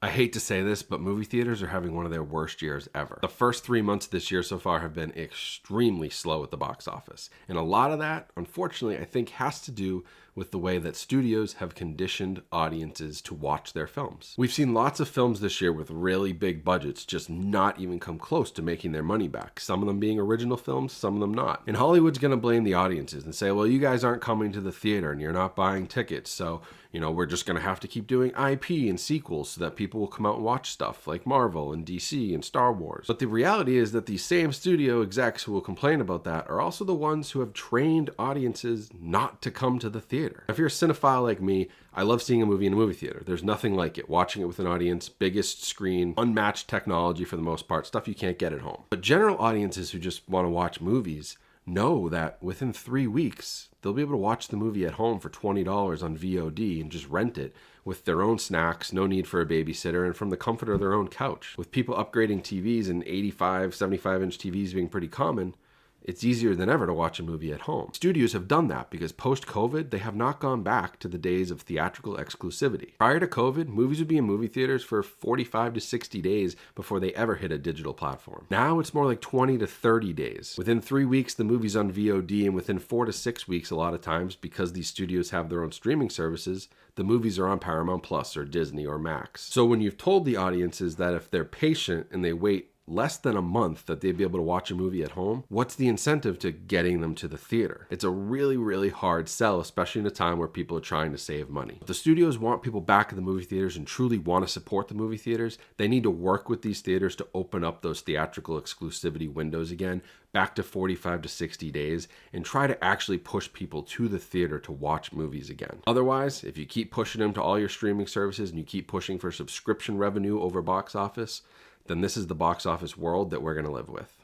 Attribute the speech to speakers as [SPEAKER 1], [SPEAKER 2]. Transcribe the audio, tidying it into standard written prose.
[SPEAKER 1] I hate to say this, but movie theaters are having one of their worst years ever. The first 3 months of this year so far have been extremely slow at the box office. And a lot of that, unfortunately, I think has to do with the way that studios have conditioned audiences to watch their films. We've seen lots of films this year with really big budgets just not even come close to making their money back. Some of them being original films, some of them not. And Hollywood's gonna blame the audiences and say, well, you guys aren't coming to the theater and you're not buying tickets, so we're just going to have to keep doing IP and sequels so that people will come out and watch stuff like Marvel and DC and Star Wars. But the reality is that these same studio execs who will complain about that are also the ones who have trained audiences not to come to the theater. If you're a cinephile like me, I love seeing a movie in a movie theater. There's nothing like it. Watching it with an audience, biggest screen, unmatched technology for the most part, stuff you can't get at home. But general audiences who just want to watch movies know that within 3 weeks, they'll be able to watch the movie at home for $20 on VOD and just rent it with their own snacks, no need for a babysitter, and from the comfort of their own couch. With people upgrading TVs and 85, 75-inch TVs being pretty common, it's easier than ever to watch a movie at home. Studios have done that because post-COVID, they have not gone back to the days of theatrical exclusivity. Prior to COVID, movies would be in movie theaters for 45 to 60 days before they ever hit a digital platform. Now it's more like 20 to 30 days. Within 3 weeks, the movie's on VOD, and within 4 to 6 weeks, a lot of times, because these studios have their own streaming services, the movies are on Paramount Plus or Disney or Max. So when you've told the audiences that if they're patient and they wait less than a month that they'd be able to watch a movie at home, what's the incentive to getting them to the theater? It's a really, really hard sell, especially in a time where people are trying to save money. If the studios want people back in the movie theaters and truly want to support the movie theaters, they need to work with these theaters to open up those theatrical exclusivity windows again, back to 45 to 60 days, and try to actually push people to the theater to watch movies again. Otherwise, if you keep pushing them to all your streaming services and you keep pushing for subscription revenue over box office, then this is the box office world that we're going to live with.